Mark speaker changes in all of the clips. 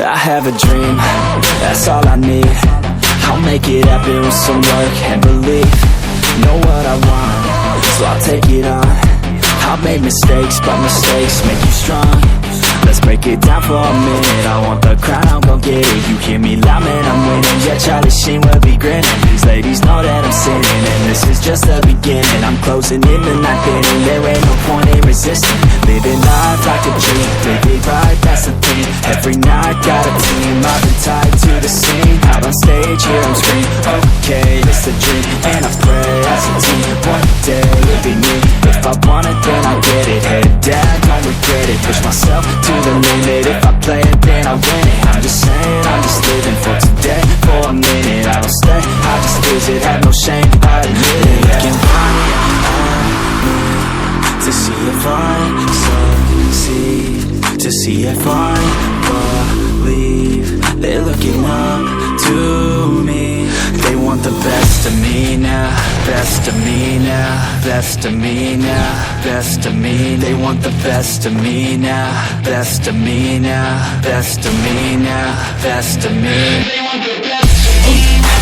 Speaker 1: I have a dream, that's all I need. I'll make it happen with some work and belief. Know what I want, so I'll take it on. I've made mistakes, but mistakes make you strong. Let's break it down for a minute. I want the crown, I'm gon' get it. You hear me loud, man, I'm winning. Yeah, Charlie Sheen will be grinning. These ladies know that I'm sinning, and this is just the beginning. I'm closing in the night inning. There ain't no point in resisting. Living life like a dream, live it right, that's the thing. Every night got a team, I've been tied to the scene. Out on stage, here I'm screaming, okay, it's a dream. And I pray as a team, one day it'll be me. If I want it, then I get it. Head down, don't regret it. Push myself to the limit. If I play it, then I win it. I'm just saying, I'm just living for today. For a minute, I don't stay, I just visit. Have no shame, I admit it. They can find me to see if I succeed, to see if I believe. They're looking up to me. They want the best of me now, best of me now, best of me now, best of me. They want the best of me now, best of me now, best of me now, best of me. They want the best of me now.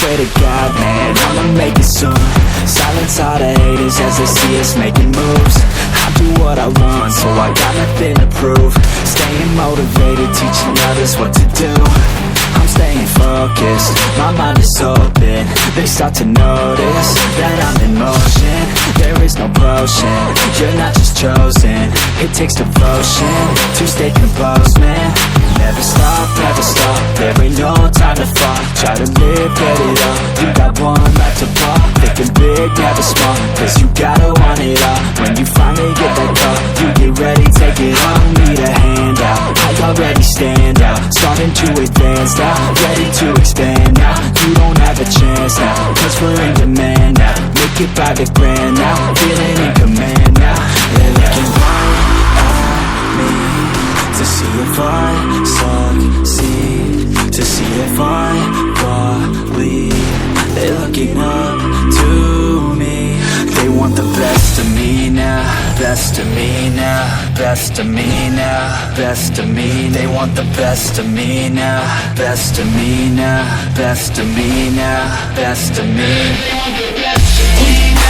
Speaker 1: Swear to God, man, I'ma make it soon. Silence all the haters as they see us making moves. I do what I want, so I got nothing to prove. Staying motivated, teaching others what to do. I'm staying focused, my mind is open. They start to notice that I'm in motion. There is no potion, you're not just chosen. It takes devotion to stay composed, man. Never stop, there ain't no time to fall. Try to live, get it up, you got one life to fall. Thinking big, never small, cause you gotta want it all. When you finally get that call, you get ready, take it on. Need a handout, I already stand out. Starting to advance now, ready to expand now. You don't have a chance now, cause we're in demand now. Make it by the grand now, feeling in command now. They're looking right at me to see if I succeed, to see if I believe. They're looking up to me. They want the best of me now, best of me now, best of me now, best of me. They want the best of me now, best of me now, best of me now, best of me. They want the best of me now.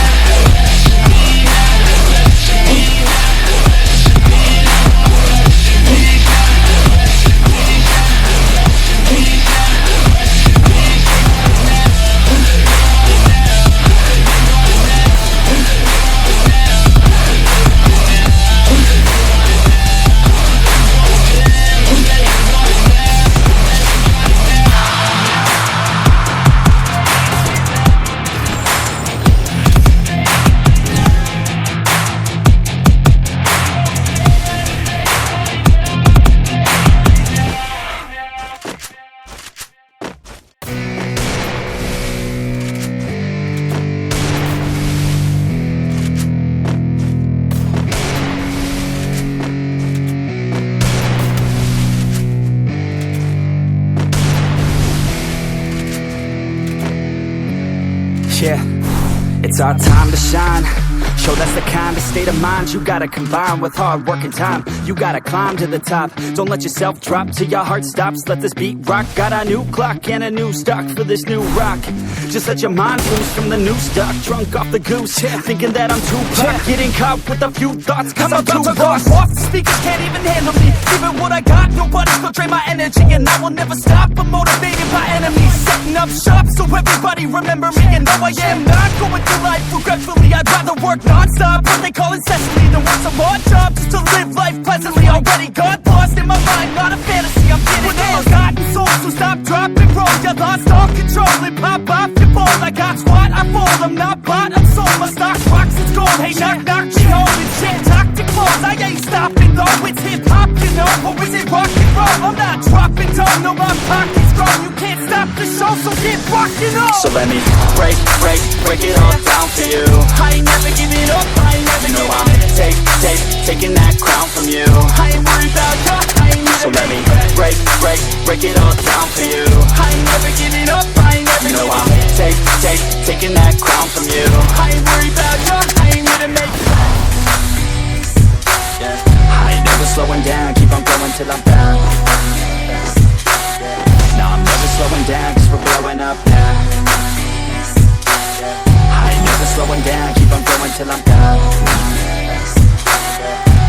Speaker 1: Yeah, it's our time to shine. Show that's the kind of state of mind you gotta combine with hard work and time. You gotta climb to the top. Don't let yourself drop till your heart stops. Let this beat rock. Got a new clock and a new stock for this new rock. Just let your mind loose from the new stock. Drunk off the goose, thinking that I'm too pop. Getting caught with a few thoughts, cause I'm too lost. Off the speakers can't even handle me. Even what I got, nobody's gonna drain my energy. And I will never stop, I'm motivated by enemies. Setting up shop so everybody remember me. And though I am not going through life regretfully, I'd rather work non-stop, what they call incessantly, than work some odd job just to live life pleasantly. Already got lost in my mind, not a fantasy, I'm getting it. Forgotten souls, so stop, drop, and roll. You lost all control and pop off your ball. I got squat, I fall, I'm not bought, I'm sold. My stock rocks, it's gold. Hey, knock, knock, she holding shit, tactic flows. I ain't stopping though, it's hip-hop, you know. Or is it rock and roll? I'm not dropping down, no, my pocket's
Speaker 2: wrong, you can't stop the show, so get rockin' up.
Speaker 1: So let me break it all down for you.
Speaker 2: I ain't never giving up, I ain't never
Speaker 1: You know
Speaker 2: giving
Speaker 1: I'm
Speaker 2: up.
Speaker 1: taking that crown from you.
Speaker 2: I ain't worried about you, I ain't never
Speaker 1: So let me
Speaker 2: giving
Speaker 1: break it all down for you.
Speaker 2: I ain't never giving up, I ain't never
Speaker 1: You know
Speaker 2: giving
Speaker 1: I'm taking that crown from you.
Speaker 2: I ain't worried about you, I ain't gonna make it.
Speaker 1: I ain't never slowing down, keep on going till I'm down. No, I'm never slowing down, cause we're blowing up now. I ain't never slowing down, keep on going till I'm down.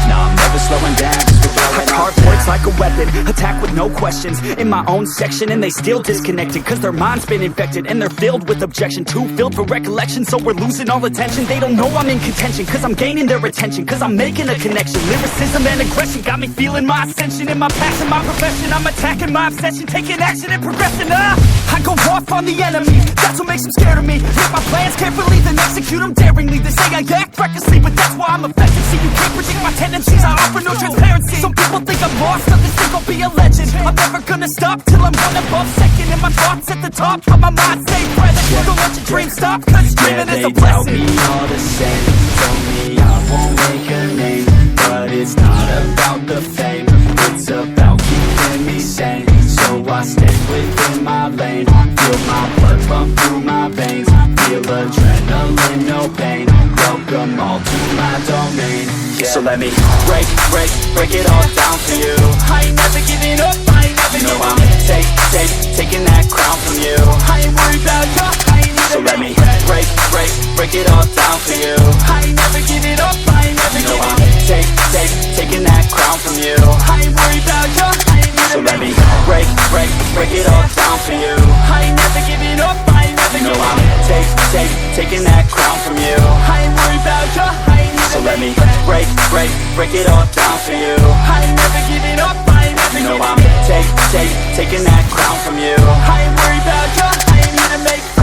Speaker 1: No, I'm never slowing down, cause we're blowing up.
Speaker 3: Hard words like a weapon, attack with no questions. In my own section and they still disconnected, cause their mind's been infected and they're filled with objection. Too filled for recollection, so we're losing all attention. They don't know I'm in contention, cause I'm gaining their attention, cause I'm making a connection. Lyricism and aggression got me feeling my ascension. In my passion, my profession, I'm attacking my obsession, taking action and progressing. I go off on the enemy, that's what makes them scared of me. Make my plans carefully, then execute them daringly. They say I act recklessly, but that's why I'm effective. See, you can't predict my tendencies, I offer no transparency. Some people think I'm lost, others think I'll be a legend. I'm never gonna stop till I'm one above second. And my thoughts at the top, but my mind stay present. Don't let your dreams stop, cause dreaming is a blessing.
Speaker 1: They tell me all the same, told me I won't make a name. But it's not about the fame, it's about keeping me sane. So I stay within my lane, feel my blood pump through my veins. Feel adrenaline, no pain, welcome all to my domain. So let me break it all down for you.
Speaker 2: I ain't never giving up, I ain't never
Speaker 1: You know
Speaker 2: giving
Speaker 1: I'm taking that crown from you.
Speaker 2: I ain't worried about you, I ain't never
Speaker 1: So let me
Speaker 2: break
Speaker 1: break it all down for you.
Speaker 2: I ain't never giving up, I ain't never
Speaker 1: You know
Speaker 2: giving
Speaker 1: I'm taking that crown from you.
Speaker 2: I ain't worried about you, I ain't never
Speaker 1: So let me break it all down for you.
Speaker 2: I ain't never giving up, I ain't never
Speaker 1: You know
Speaker 2: giving
Speaker 1: I'm taking that crown from you.
Speaker 2: I ain't worried about you, I ain't never
Speaker 1: So let me break it all down for you.
Speaker 2: I ain't never giving up, I ain't never
Speaker 1: You know
Speaker 2: giving
Speaker 1: I'm taking that crown from you.
Speaker 2: I ain't worried about you, I ain't here to make friends.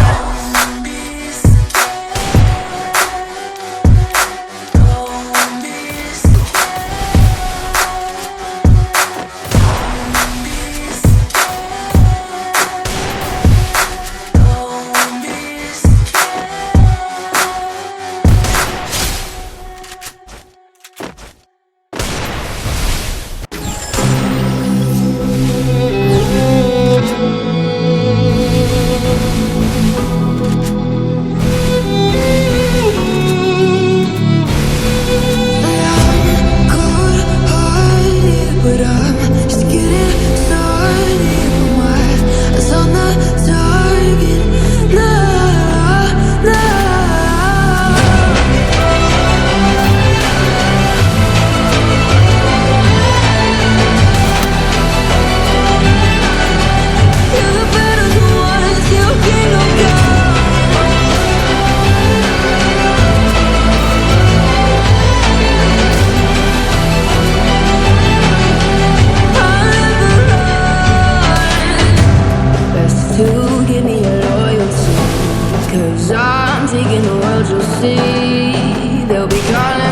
Speaker 4: Cause I'm taking the world, you'll see. They'll be calling